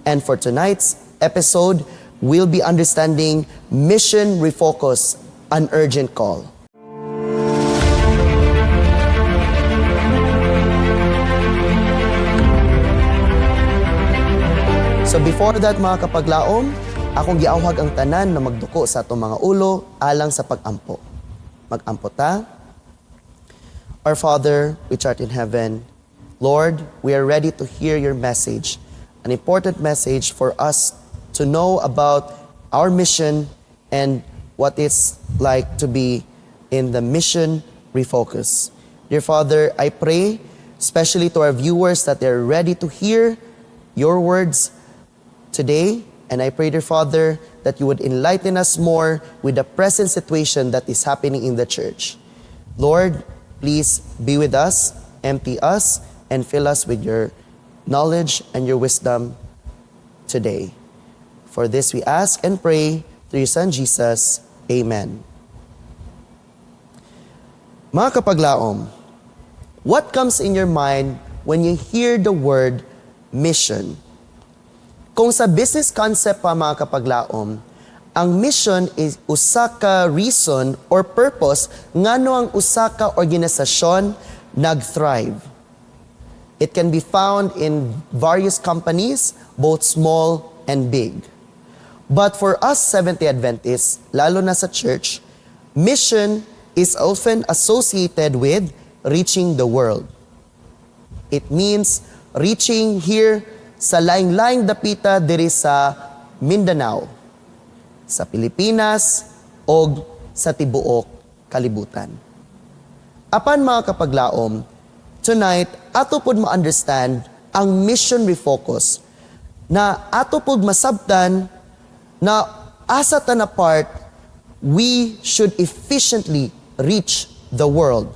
And for tonight's episode, we'll be understanding Mission Refocus, an urgent call. So before that mga kapaglaom, akong giawhag ang tanan na magduko sa atong mga ulo alang sa pag-ampo. Mag-ampo ta. Our Father, which art in heaven, Lord, we are ready to hear your message, an important message for us to know about our mission and what it's like to be in the Mission Refocus. Dear Father, I pray, especially to our viewers, that they're ready to hear your words today. And I pray, dear Father, that you would enlighten us more with the present situation that is happening in the church. Lord, please be with us, empty us, and fill us with your knowledge and your wisdom today. For this we ask and pray through your Son Jesus. Amen. Mga kapaglaom, what comes in your mind when you hear the word mission? Kung sa business concept pa mga kapaglaom, ang mission is usa ka reason or purpose ngano ang usa ka organisasyon nag-thrive. It can be found in various companies, both small and big. But for us Seventh-day Adventists, lalo na sa church, mission is often associated with reaching the world. It means reaching here sa laing-laing dapita diri sa Mindanao, sa Pilipinas, o sa tibuok kalibutan. Apan mga kapaglaom, tonight, ato pod ma-understand ang Mission Refocus na ato pod masabtan na asa ta na part we should efficiently reach the world.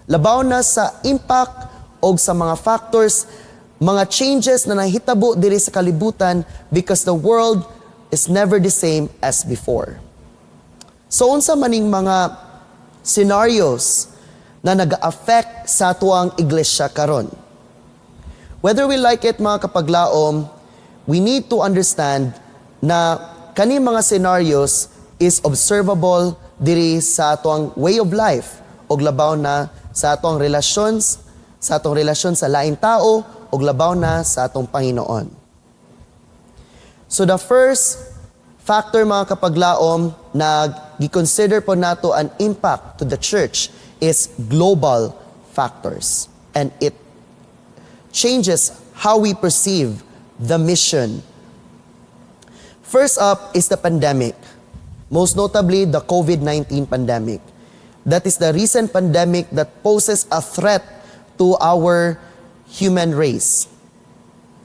Labaw na sa impact o sa mga factors, mga changes na nahitabo diri sa kalibutan because the world is never the same as before. So unsa maning mga scenarios na nag-affect sa atuang iglesia karon? Whether we like it mga kapaglaom, we need to understand na kani mga scenarios is observable diri sa atuang way of life o labaw na sa atong relasyon sa laing tao o labaw na sa atong Panginoon. So the first factor mga kapaglaom na gi-consider po nato an impact to the church is global factors. And it changes how we perceive the mission. First up is the pandemic. Most notably, the COVID-19 pandemic. That is the recent pandemic that poses a threat to our human race.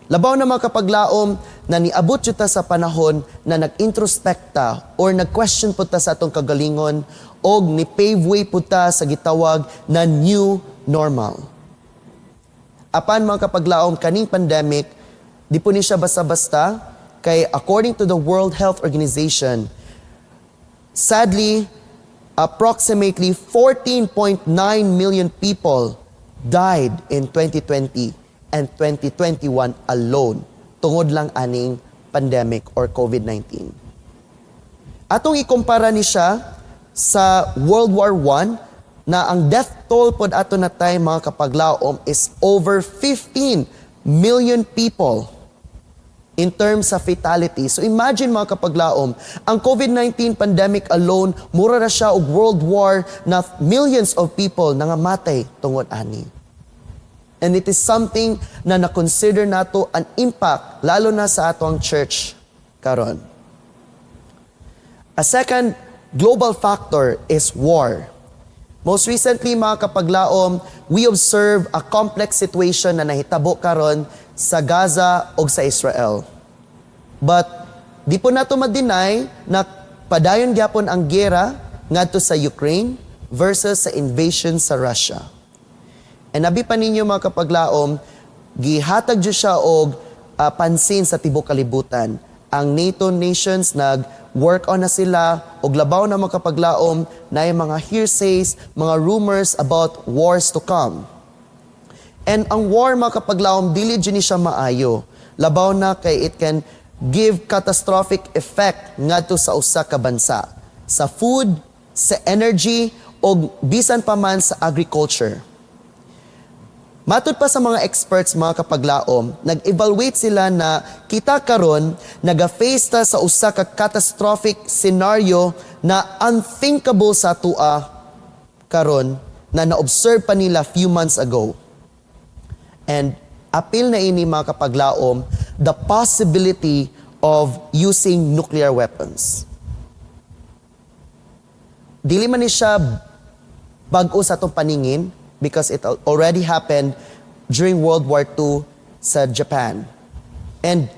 Labaw na mga kapaglaom na niabot yuta sa panahon na nag-introspekta or nag-question po ta sa atong kagalingon o ni-pave way po ta sa gitawag na new normal. Apan mga kapaglaom, kaning pandemic, di po ni siya basta-basta, kay according to the World Health Organization, sadly, approximately 14.9 million people died in 2020 and 2021 alone tungod lang aning pandemic or COVID-19. Atong ikumpara ni siya sa World War I na ang death toll pod ato na tay mga kapaglaom is over 15 million people in terms of fatality. So imagine mga kapaglaom, ang COVID-19 pandemic alone, mura na siya og world war na millions of people nangamatay tungod ani. And it is something na na-consider nato an impact, lalo na sa atong church karon. A second global factor is war. Most recently, mga kapaglaom, we observe a complex situation na nahitabo karon sa Gaza o sa Israel. But di po nato ma-deny na padayon gyapon ang giyera ngadto sa Ukraine versus sa invasion sa Russia. And nabi pa ninyo mga kapaglaom, gihatag dyo siya og pansin sa tibok kalibutan. Ang NATO nations nag-work on na sila og labaw na mga kapaglaom na yung mga hearsays, mga rumors about wars to come. And ang war mga kapaglaom, dili dyan siya maayo. Labaw na kay it can give catastrophic effect ngadto sa usa ka bansa, sa food, sa energy, o bisan pa man sa agriculture. Matud pa sa mga experts, mga kapaglaom, nag-evaluate sila na kita karon naga-face ta sa usa ka catastrophic scenario na unthinkable sa tua karon na na-observe pa nila few months ago. And apil na ini, mga kapaglaom, the possibility of using nuclear weapons. Dili man ni siya bag-o sa atong paningin, because it already happened during World War II sa Japan. And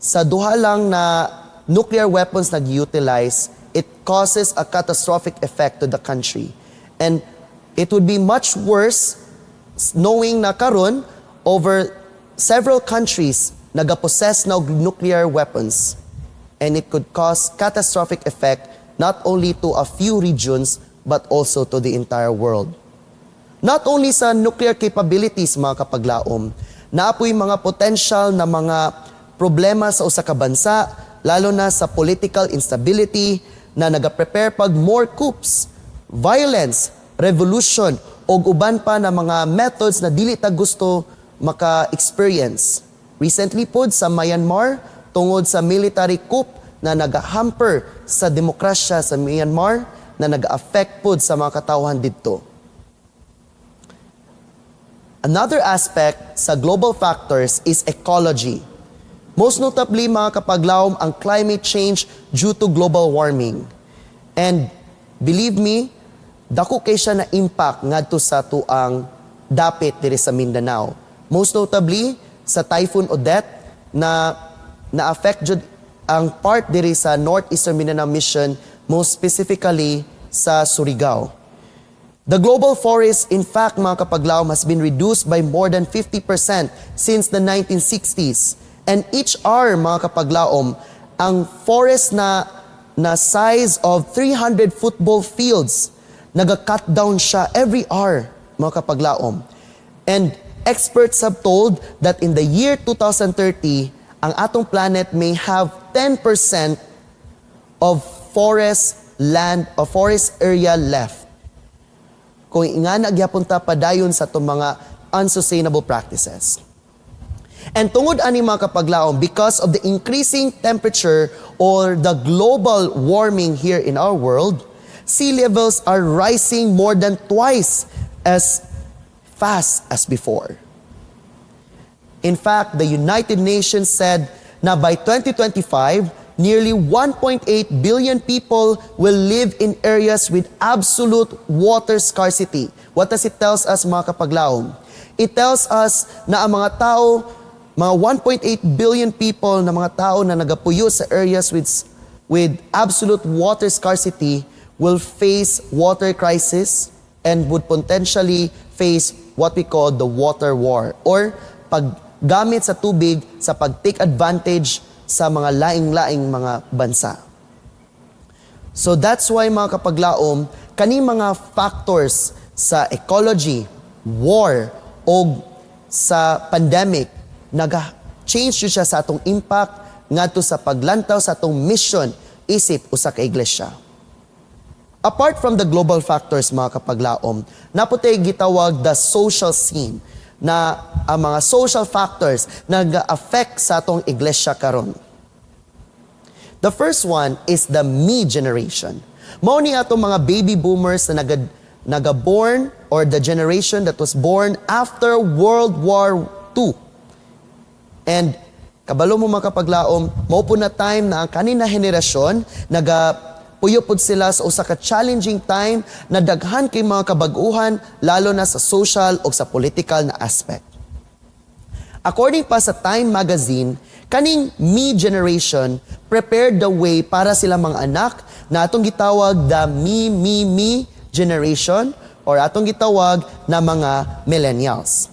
sa duha lang na nuclear weapons nag-utilize, it causes a catastrophic effect to the country. And it would be much worse knowing na karon over several countries nagapossess ng nuclear weapons. And it could cause catastrophic effect not only to a few regions but also to the entire world. Not only sa nuclear capabilities, mga kapaglaom, naapoy mga potential na mga problema sa usa ka bansa, lalo na sa political instability na nagaprepare pag more coups, violence, revolution, o uban pa na mga methods na dili ta gusto maka-experience. Recently pod sa Myanmar, tungod sa military coup na nagahamper sa demokrasya sa Myanmar, na nag-affect pod sa mga katawhan didto. Another aspect sa global factors is ecology. Most notably, mga kapaglaom, ang climate change due to global warming. And believe me, dako kay siya na impact ngadto sa tuang dapit diri sa Mindanao. Most notably, sa Typhoon Odette na na-affect jud ang part diri sa Northeastern Mindanao Mission, most specifically sa Surigao. The global forest, in fact, mga kapaglaom, has been reduced by more than 50% since the 1960s. And each hour, mga kapaglaom, ang forest na size of 300 football fields, naga-cut down siya every hour, mga kapaglaom. And experts have told that in the year 2030, ang atong planet may have 10% of forest land or forest area left. Kung nga nagyapon ta padayon sa itong mga unsustainable practices. And tungod ani, mga kapaglaom, because of the increasing temperature or the global warming here in our world, sea levels are rising more than twice as fast as before. In fact, the United Nations said na by 2025, nearly 1.8 billion people will live in areas with absolute water scarcity. What does it tells us, mga kapaglaom? It tells us na ang mga tao, mga 1.8 billion people na mga tao na nagapuyo sa areas with absolute water scarcity will face water crisis and would potentially face what we call the water war, or paggamit sa tubig sa pag-take advantage sa mga laing-laing mga bansa. So that's why, mga kapaglaom, kani mga factors sa ecology, war, o sa pandemic, naga-change siya sa atong impact ngadto sa paglantaw sa atong mission isip usa ka iglesia. Apart from the global factors, mga kapaglaom, naputay gitawag the social scene, na ang mga social factors nag-affect sa atong iglesia karon. The first one is the me generation. Mao ni atong mga baby boomers na naga-born, or the generation that was born after World War II. And kabalo mo, mga kapaglaom, mao po na time na ang kanina henerasyon puyo pod sila sa usa ka challenging time na daghan kay mga kabag-uhan, lalo na sa social o sa political na aspect. According pa sa Time magazine, kaning me generation prepared the way para sila mga anak na atong gitawag the me generation, or atong gitawag na mga millennials.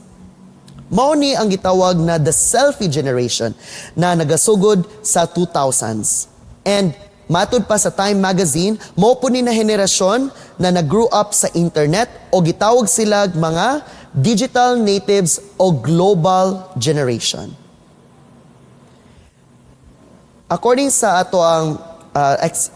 Mao ni ang gitawag na the selfie generation na nagasugod sa 2000s. And matud pa sa Time magazine, mao po ni na henerasyon na nag-grew up sa internet, o gitawag sila mga digital natives o global generation. According sa ato ang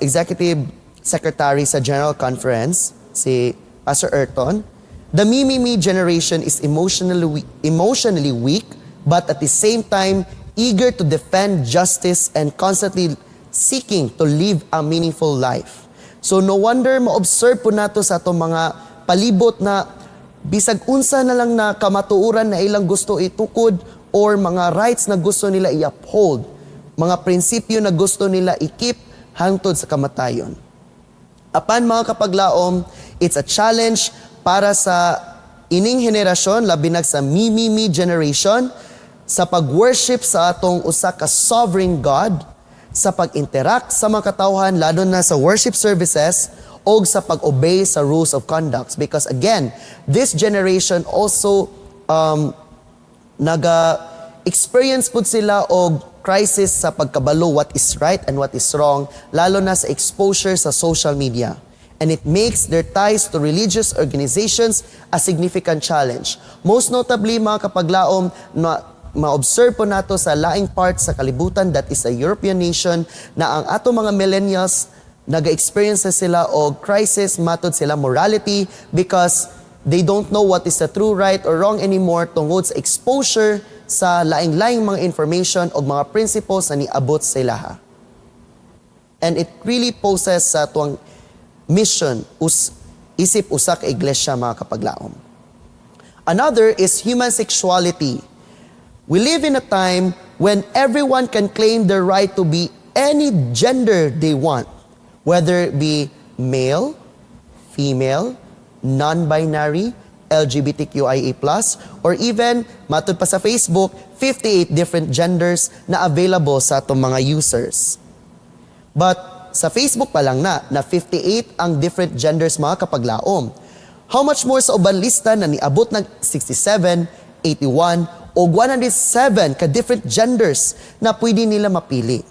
Executive Secretary sa General Conference, si Pastor Erton, the me generation is emotionally weak, but at the same time, eager to defend justice and constantly seeking to live a meaningful life. So no wonder ma-observe po nato sa atong mga palibot na bisag unsa na lang na kamatuoran na ilang gusto itukod or mga rights na gusto nila i-uphold, mga prinsipyo na gusto nila i-keep hangtod sa kamatayon. Apan mga kapaglaom, it's a challenge para sa ining henerasyon, labi na sa me generation, sa pag-worship sa atong usa ka sovereign God, sa pag-interact sa mga katawhan, lalo na sa worship services, o sa pag-obey sa rules of conduct. Because again, this generation also naga-experience po sila og crisis sa pagkabalo what is right and what is wrong, lalo na sa exposure sa social media. And it makes their ties to religious organizations a significant challenge. Most notably, mga kapaglaom, ma-observe po nato sa laing part sa kalibutan, that is a European nation, na ang ato mga millennials, naga-experience na sila o crisis, matod sila morality, because they don't know what is the true right or wrong anymore tungod sa exposure sa laing-laing mga information o mga principles na niabot sa ilaha. And it really poses sa tuwang mission, isip usak iglesia, mga kapaglaom. Another is human sexuality. We live in a time when everyone can claim their right to be any gender they want, whether it be male, female, non-binary, LGBTQIA+, or even, matod pa sa Facebook, 58 different genders na available sa atong mga users. But sa Facebook pa lang na 58 ang different genders, mga kapaglaom. How much more sa uban lista na niabot ng 67, 81, o 107 ka different genders na pwede nila mapili.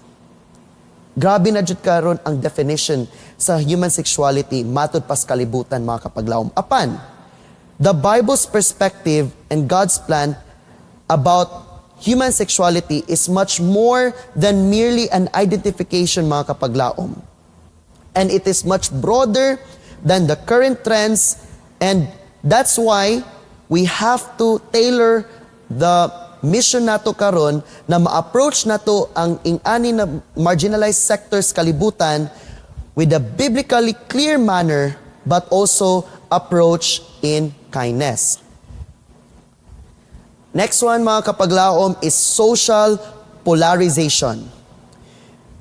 Grabe na jud karon ang definition sa human sexuality matod pas kalibutan, mga kapaglaom. Apan, the Bible's perspective and God's plan about human sexuality is much more than merely an identification, mga kapaglaom. And it is much broader than the current trends, and that's why we have to tailor the mission nato karon na ma-approach nato ang ing-ani na marginalized sectors kalibutan with a biblically clear manner, but also approach in kindness. Next one, mga kapaglaom, is social polarization.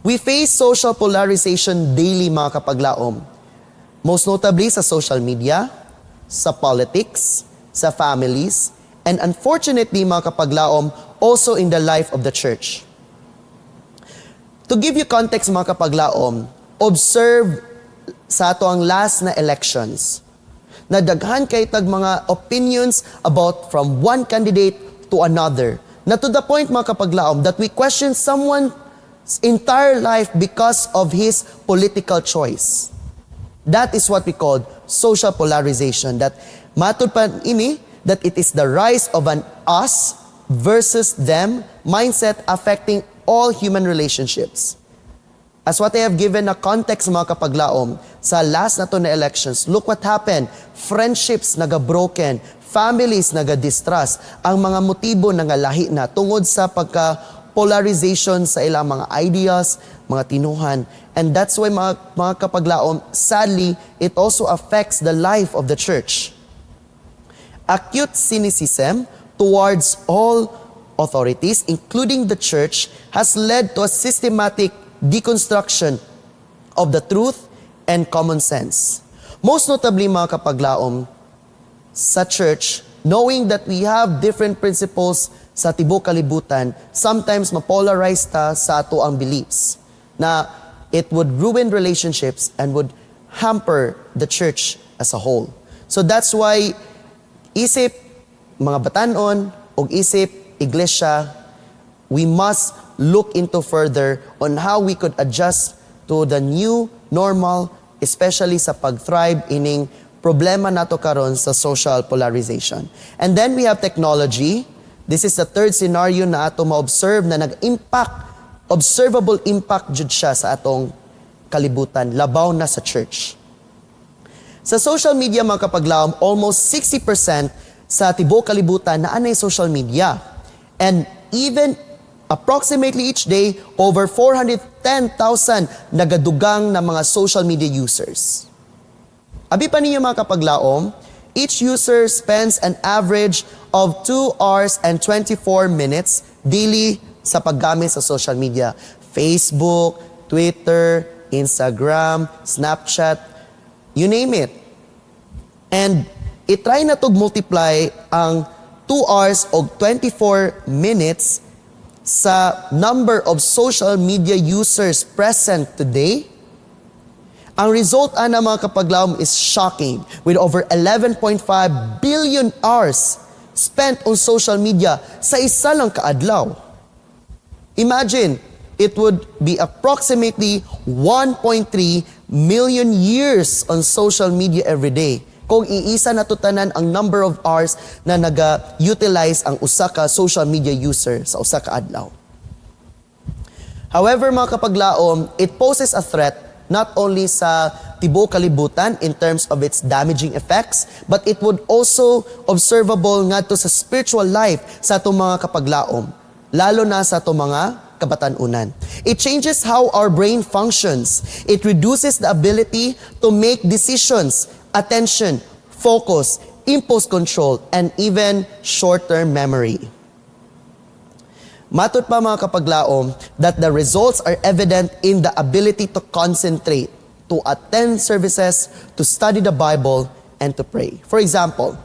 We face social polarization daily, mga kapaglaom. Most notably sa social media, sa politics, sa families, and unfortunately, mga kapaglaom, also in the life of the church. To give you context, mga kapaglaom, observe sa ato ang last na elections. Nadaghan kay tag mga opinions about from one candidate to another. Na to the point, mga kapaglaom, that we question someone's entire life because of his political choice. That is what we call social polarization. That matod pa ini, that it is the rise of an us versus them mindset affecting all human relationships. As what I have given a context, mga kapaglaom, sa last na to na elections, look what happened. Friendships naga-broken, families naga-distrust, ang mga motibo nangalahi na tungod sa pagka-polarization sa ilang mga ideas, mga tinuhan. And that's why, mga kapaglaom, sadly, it also affects the life of the church. Acute cynicism towards all authorities, including the church, has led to a systematic deconstruction of the truth and common sense. Most notably, mga kapaglaom, sa church, knowing that we have different principles sa tibok kalibutan, sometimes mapolarize ta sa ato ang beliefs na it would ruin relationships and would hamper the church as a whole. So that's why isip mga batanon o isip iglesia, we must look into further on how we could adjust to the new normal, especially sa pag-thrive ining problema nato karon sa social polarization. And then we have technology. This is the third scenario na ato ma-observe na nag-impact observable impact jud siya sa atong kalibutan, labaw na sa church. Sa social media mga kapaglaom, almost 60% sa tibuok kalibutan na anay social media. And even approximately each day, over 410,000 nagadugang na mga social media users. Abi pa ninyo mga kapaglaom, each user spends an average of 2 hours and 24 minutes daily sa paggamit sa social media. Facebook, Twitter, Instagram, Snapchat, you name it. And itry na to multiply ang 2 hours o 24 minutes sa number of social media users present today. Ang result ana mga kapaglaom is shocking, with over 11.5 billion hours spent on social media sa isa lang kaadlaw. Imagine, it would be approximately 1.3 million years on social media every day kung iisa na tutanan ang number of hours na naga-utilize ang usa ka social media user sa usa ka adlaw. However, mga kapaglaom, it poses a threat not only sa tibuok kalibutan in terms of its damaging effects, but it would also observable ngadto sa spiritual life sa atong mga kapaglaom, lalo na sa atong mga kabatanunan. It changes how our brain functions. It reduces the ability to make decisions, attention, focus, impulse control, and even short-term memory. Matod pa mga kapaglaom that the results are evident in the ability to concentrate, to attend services, to study the Bible, and to pray. For example,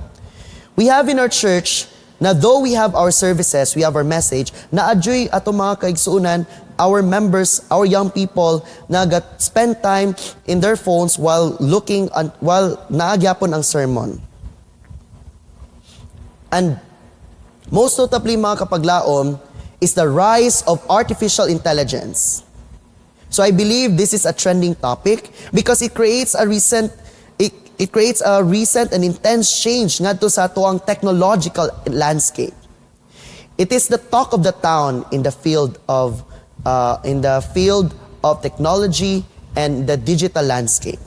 we have in our church na though we have our services, we have our message, na-adjoy ato mga kaigsuunan, our members, our young people, spend time in their phones while naagyapon ang sermon. And most notably mga kapaglaom is the rise of artificial intelligence. So I believe this is a trending topic because it creates a recent and intense change ngadto sa atuang technological landscape. It is the talk of the town in the field of technology and the digital landscape.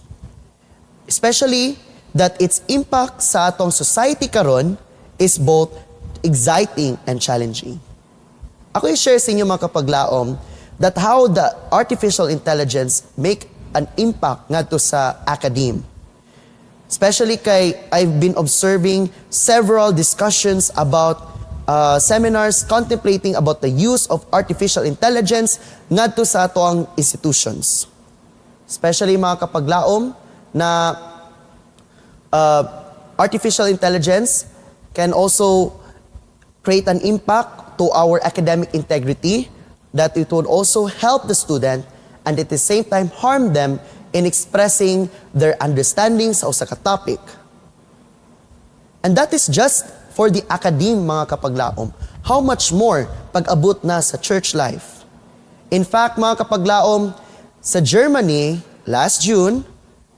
Especially that its impact sa atong society karon is both exciting and challenging. Ako i-share sa inyo mga kapaglaom that how the artificial intelligence make an impact ngadto sa academe. Especially kay I've been observing several discussions about seminars contemplating about the use of artificial intelligence ngadto sa atoang institutions. Especially mga kapaglaom na artificial intelligence can also create an impact to our academic integrity, that it would also help the student and at the same time harm them in expressing their understanding sa usa ka topic. And that is just for the academe mga kapaglaom. How much more pag-abot na sa church life? In fact, mga kapaglaom, sa Germany, last June,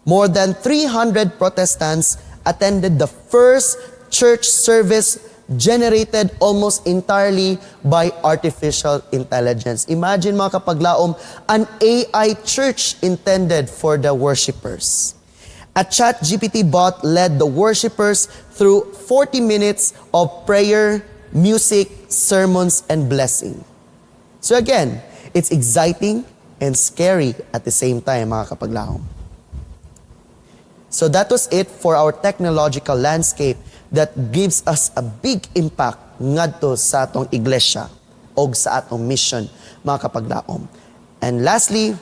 more than 300 Protestants attended the first church service generated almost entirely by artificial intelligence. Imagine mga kapaglaom, an AI church intended for the worshipers. A ChatGPT bot led the worshipers through 40 minutes of prayer, music, sermons, and blessing. So again, it's exciting and scary at the same time mga kapaglaom. So that was it for our technological landscape that gives us a big impact ngadto sa atong iglesia o sa atong mission, mga kapaglaom. And lastly,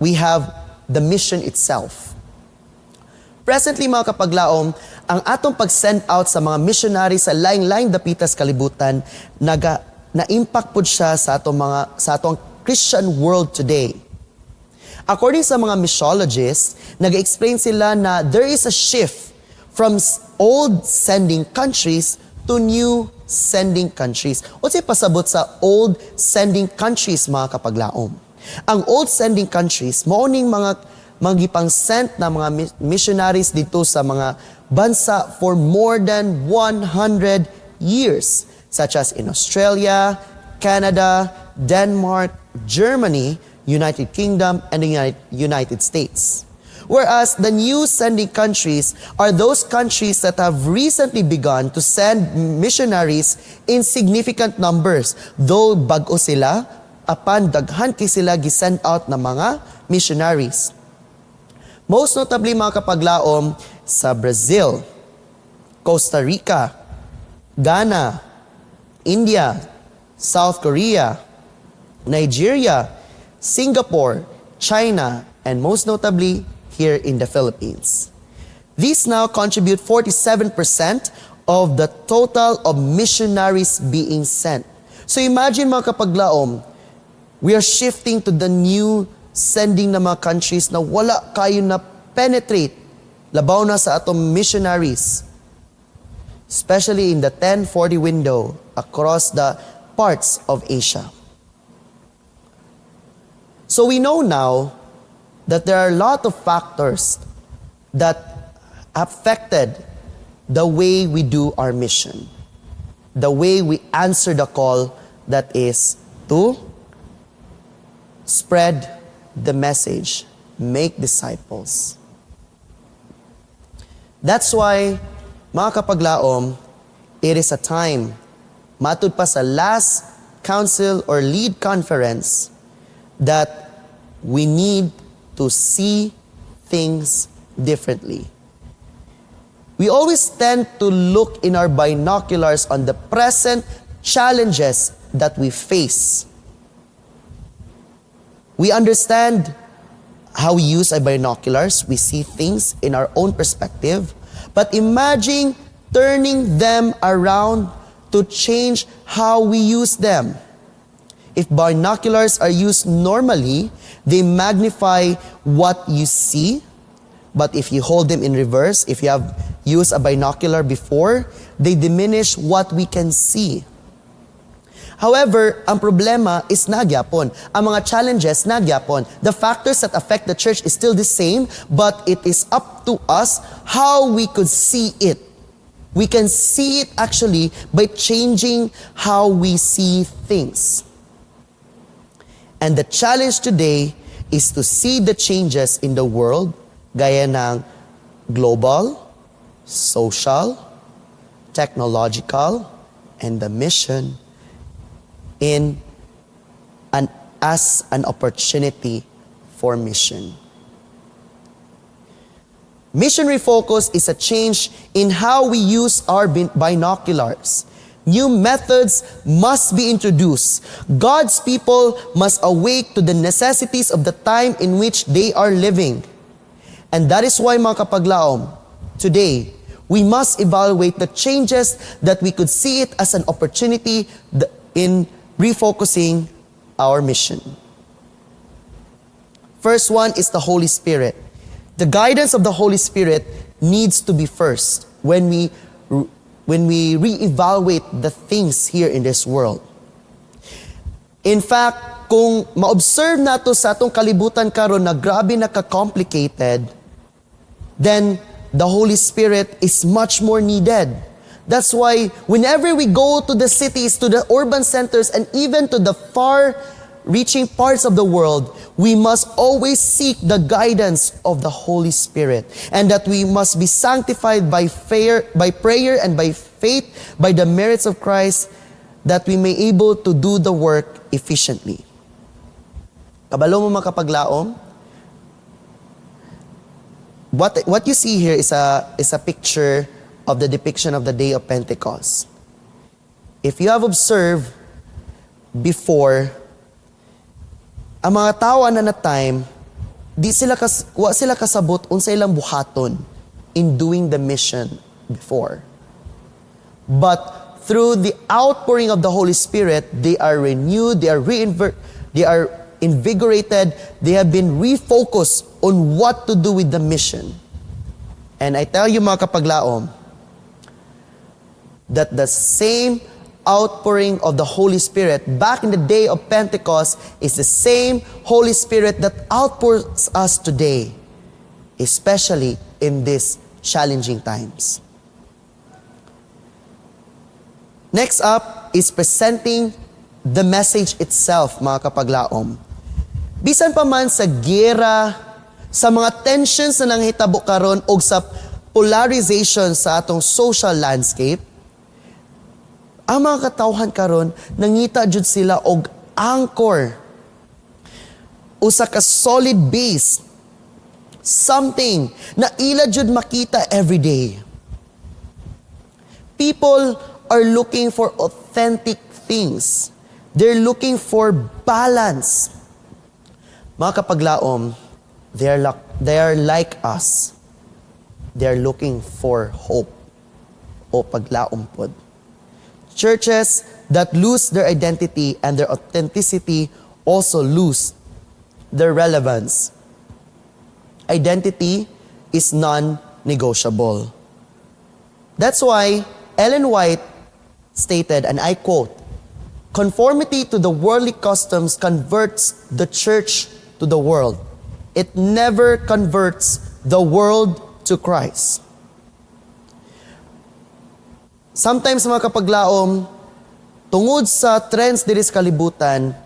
we have the mission itself. Presently, mga kapaglaom, ang atong pag-send out sa mga missionary sa laing-laing dapitas kalibutan, na-impact po siya sa atong Christian world today. According sa mga missiologists, nag-explain sila na there is a shift from old sending countries to new sending countries. O say pasabot sa old sending countries mga kapaglaom. Ang old sending countries, maoning mga magipang sent na mga missionaries dito sa mga bansa for more than 100 years, such as in Australia, Canada, Denmark, Germany, United Kingdom, and the United States. Whereas the new sending countries are those countries that have recently begun to send missionaries in significant numbers. Though bag-o sila, apan daghan kay sila gisend out na mga missionaries. Most notably mga kapaglaom sa Brazil, Costa Rica, Ghana, India, South Korea, Nigeria, Singapore, China, and most notably here in the Philippines. These now contribute 47% of the total of missionaries being sent. So imagine mga kapaglaom, we are shifting to the new sending na mga countries na wala kayo na penetrate, labaw na sa atong missionaries, especially in the 1040 window across the parts of Asia. So we know now that there are a lot of factors that affected the way we do our mission, the way we answer the call that is to spread the message, make disciples. That's why, mga kapaglaom, it is a time, matud pa sa last council or lead conference, that we need to see things differently. We always tend to look in our binoculars on the present challenges that we face. We understand how we use our binoculars. We see things in our own perspective. But imagine turning them around to change how we use them. If binoculars are used normally, they magnify what you see. But if you hold them in reverse, if you have used a binocular before, they diminish what we can see. However, ang problema is nagyapon. Ang mga challenges nagyapon. The factors that affect the church is still the same, but it is up to us how we could see it. We can see it actually by changing how we see things. And the challenge today is to see the changes in the world, gaya ng global, social, technological, and the mission as an opportunity for mission. Mission refocus is a change in how we use our binoculars. New methods must be introduced. God's people must awake to the necessities of the time in which they are living. And that is why, mga kapaglaom, today, we must evaluate the changes that we could see it as an opportunity in refocusing our mission. First one is the Holy Spirit. The guidance of the Holy Spirit needs to be first when we reevaluate the things here in this world. In fact, kung ma-observe nato sa atong kalibutan karon na grabe na ka-complicated, then the Holy Spirit is much more needed. That's why whenever we go to the cities, to the urban centers, and even to the far-reaching parts of the world, we must always seek the guidance of the Holy Spirit. And that we must be sanctified by prayer and by faith, by the merits of Christ, that we may able to do the work efficiently. Kabalo mo mga kapaglaom, what you see here is a picture of the depiction of the day of Pentecost. If you have observed before, ang mga tao na time, wa sila kasabot unsa ilang buhaton in doing the mission before. But through the outpouring of the Holy Spirit, they are renewed, they are invigorated, they have been refocused on what to do with the mission. And I tell you mga kapaglaom, that the same outpouring of the Holy Spirit back in the day of Pentecost is the same Holy Spirit that outpours us today, especially in these challenging times. Next up is presenting the message itself, mga kapaglaom. Bisan pa man sa giyera, sa mga tensions na nanghitabo karon o sa polarization sa atong social landscape, ang mga katawhan karon nangita jud sila og anchor, usa ka solid base, something na ila jud makita every day. People are looking for authentic things. They're looking for balance. Mga kapaglaom, they are like us. They are looking for hope o paglaom pod. Churches that lose their identity and their authenticity also lose their relevance. Identity is non-negotiable. That's why Ellen White stated, and I quote, "Conformity to the worldly customs converts the church to the world. It never converts the world to Christ." Sometimes mga kapaglaom, tungod sa trends diri sa kalibutan,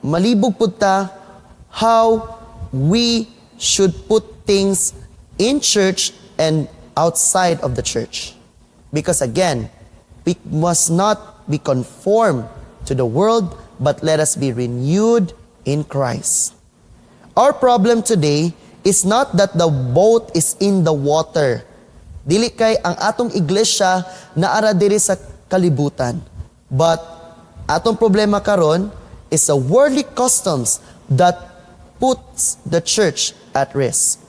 malibog pud ta how we should put things in church and outside of the church. Because again, we must not be conformed to the world, but let us be renewed in Christ. Our problem today is not that the boat is in the water. Dili kay ang atong iglesia naara diri sa kalibutan. But atong problema karon is the worldly customs that puts the church at risk.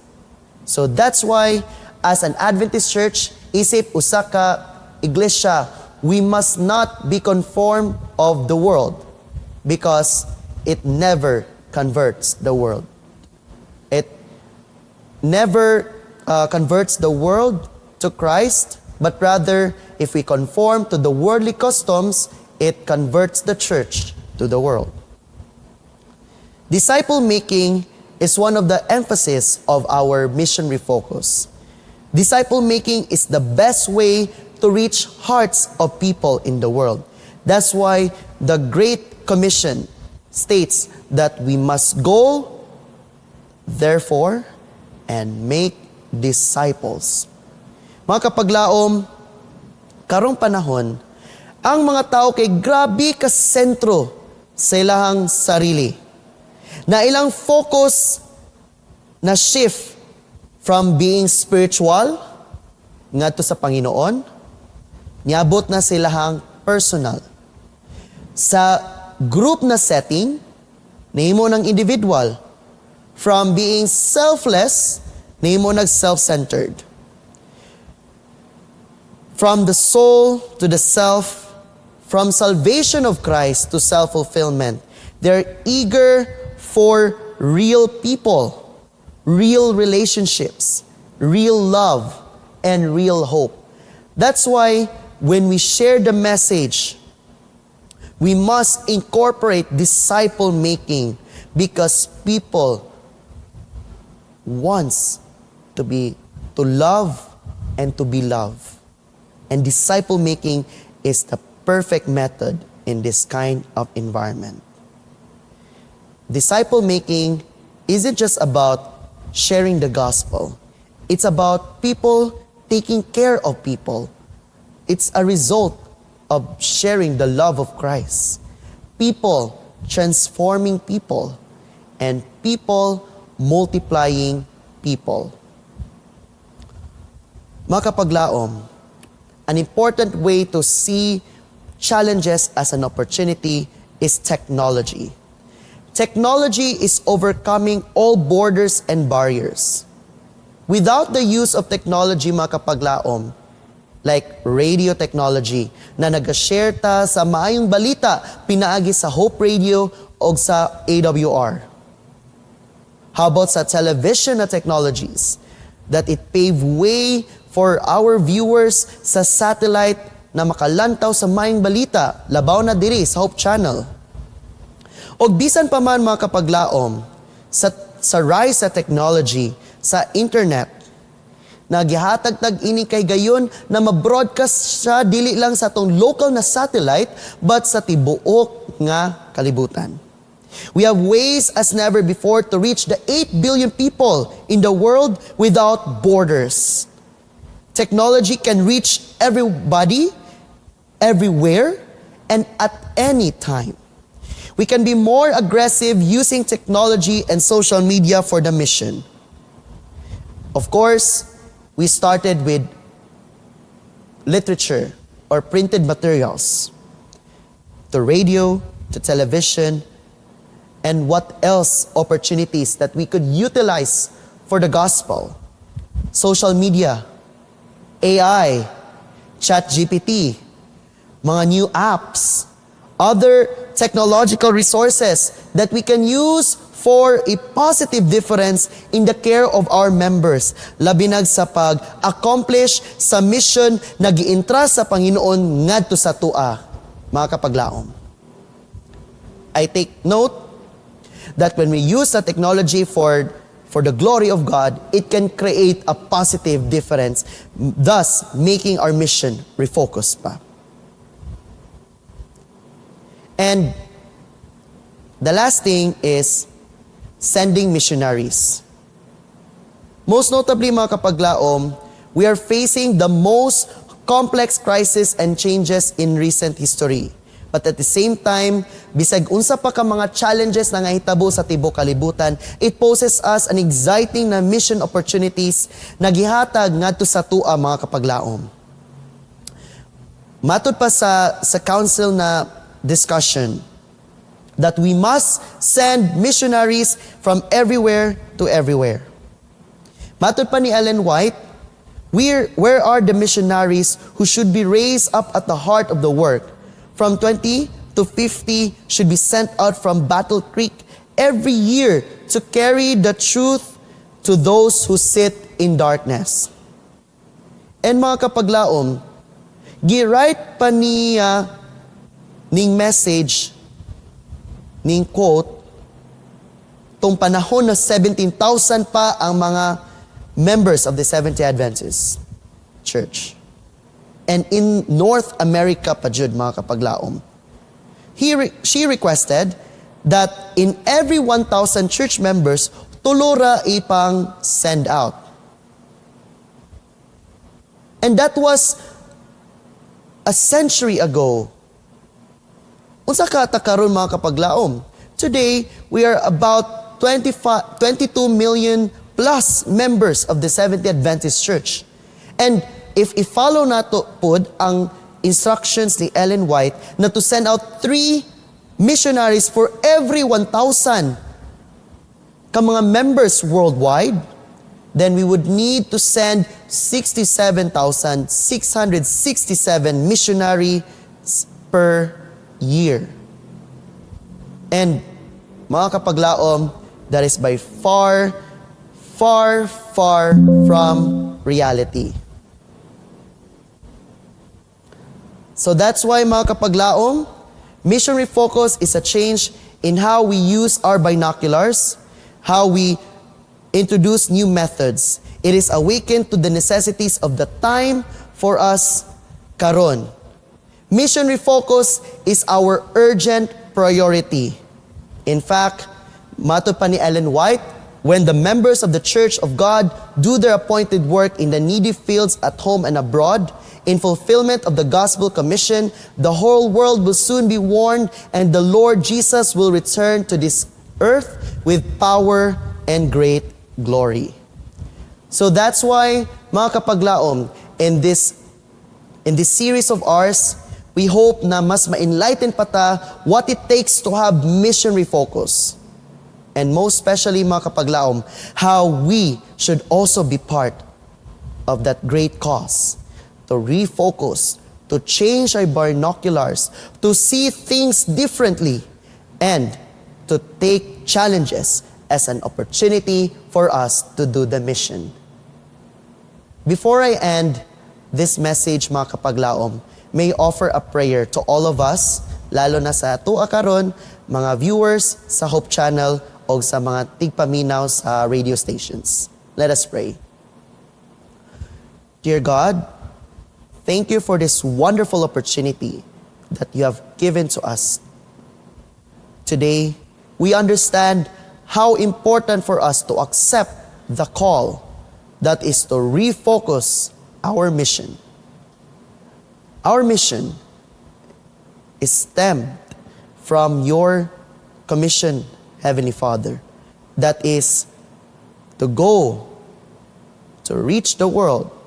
So that's why as an Adventist church, isip usa ka iglesia, we must not be conformed of the world because it never converts the world. It never converts the world to Christ, but rather, if we conform to the worldly customs, it converts the church to the world. Disciple making is one of the emphasis of our missionary focus. Disciple making is the best way to reach hearts of people in the world. That's why the Great Commission states that we must go, therefore, and make disciples. Mga kapaglaom, karong panahon, ang mga tao kay grabe ka sentro sa ilang sarili. Na ilang focus na shift from being spiritual ngadto sa Panginoon, niabot na silahang personal. Sa group na setting, nahimo ng individual. From being selfless, nahimo nag self-centered. From the soul to the self, from salvation of Christ to self-fulfillment, they're eager for real people, real relationships, real love, and real hope. That's why when we share the message, we must incorporate disciple making because people wants to love and to be loved. And disciple making is the perfect method in this kind of environment. Disciple making isn't just about sharing the gospel. It's about people taking care of people. It's a result of sharing the love of Christ. People transforming people and people multiplying people. Mga kapaglaom, an important way to see challenges as an opportunity is technology. Technology is overcoming all borders and barriers. Without the use of technology, mga kapaglaom, like radio technology, na nag-share ta sa maayong balita, pinaagi sa Hope Radio o sa AWR. How about sa television na technologies, that it pave way for our viewers sa satellite na makalantaw sa maayong balita, labaw na diri sa Hope Channel. O bisan pa man mga kapaglaom, sa rise sa technology, sa internet, Nagihatag tag ini kay gayon na ma-broadcast siya dili lang sa atong local na satellite but sa tibuok nga kalibutan. We have ways as never before to reach the 8 billion people in the world without borders. Technology can reach everybody, everywhere, and at any time. We can be more aggressive using technology and social media for the mission. Of course, we started with literature or printed materials, to radio, to television, and what else opportunities that we could utilize for the gospel. Social media, AI, ChatGPT, mga new apps, other technological resources that we can use for a positive difference in the care of our members. Labinag sa pag-accomplish sa mission na giintrust sa Panginoon ngadto sa tua, mga kapaglaom. I take note that when we use the technology for the glory of God, it can create a positive difference, thus making our mission refocus pa. And the last thing is sending missionaries. Most notably, mga kapaglaom, we are facing the most complex crisis and changes in recent history. But at the same time, bisag unsa pa ka mga challenges na nahitabo sa tibuok kalibutan, it poses us an exciting na mission opportunities na gihatag ngadto sa tua, mga kapaglaom. Matod pa sa council na discussion that we must send missionaries from everywhere to everywhere. Matod pa ni Ellen White, where are the missionaries who should be raised up at the heart of the work? From 20 to 50 should be sent out from Battle Creek every year to carry the truth to those who sit in darkness. And mga kapaglaom, gi-write pa niya ning message, ning quote, tong panahon na 17,000 pa ang mga members of the Seventh-day Adventist Church. And in North America pa jud, mga kapaglaom. She requested that in every 1,000 church members, tulura ipang send out. And that was a century ago. Unsa ka ta karon, mga kapaglaom? Today, we are about 22 million plus members of the Seventh-day Adventist Church. And if i-follow nato pod ang instructions ni Ellen White na to send out 3 missionaries for every 1,000 ka mga members worldwide, then we would need to send 67,667 missionaries per year. And mga kapaglaom, that is by far, far, far from reality. So that's why, mga kapaglaom, mission refocus is a change in how we use our binoculars, how we introduce new methods. It is awakened to the necessities of the time for us karon. Mission refocus is our urgent priority. In fact, matod pa ni Ellen White, when the members of the Church of God do their appointed work in the needy fields at home and abroad, in fulfillment of the gospel commission, the whole world will soon be warned and the Lord Jesus will return to this earth with power and great glory. So that's why, mga kapaglaom, in this series of ours, we hope na mas ma-enlighten pa ta what it takes to have mission refocus. And most especially, mga kapaglaom, how we should also be part of that great cause. To refocus, to change our binoculars, to see things differently, and to take challenges as an opportunity for us to do the mission. Before I end this message, mga kapaglaom, may offer a prayer to all of us, lalo na sa tuwa karon, mga viewers sa Hope Channel o sa mga tigpaminaw sa radio stations. Let us pray. Dear God, thank you for this wonderful opportunity that you have given to us. Today, we understand how important for us to accept the call that is to refocus our mission. Our mission is stemmed from your commission, Heavenly Father, that is to go to reach the world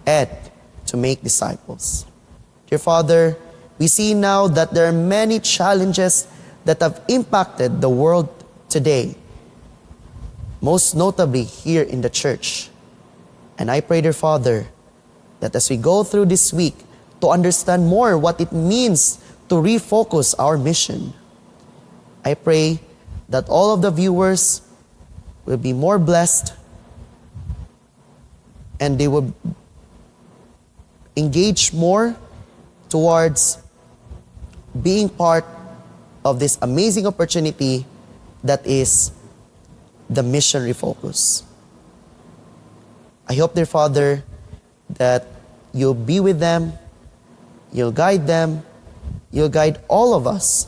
and to make disciples. Dear Father, we see now that there are many challenges that have impacted the world today, most notably here in the church. And I pray, dear Father, that as we go through this week to understand more what it means to refocus our mission, I pray that all of the viewers will be more blessed and they will engage more towards being part of this amazing opportunity that is the mission refocus. I hope, dear Father, that you'll be with them, you'll guide them, you'll guide all of us,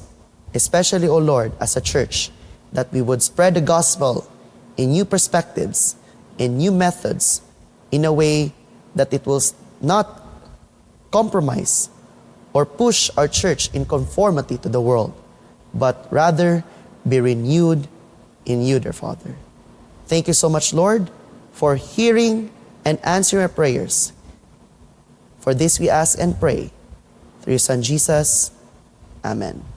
especially, O Lord, as a church, that we would spread the gospel in new perspectives, in new methods, in a way that it will not compromise or push our church in conformity to the world, but rather be renewed in you, dear Father. Thank you so much, Lord, for hearing and answering our prayers. For this we ask and pray through your Son Jesus. Amen.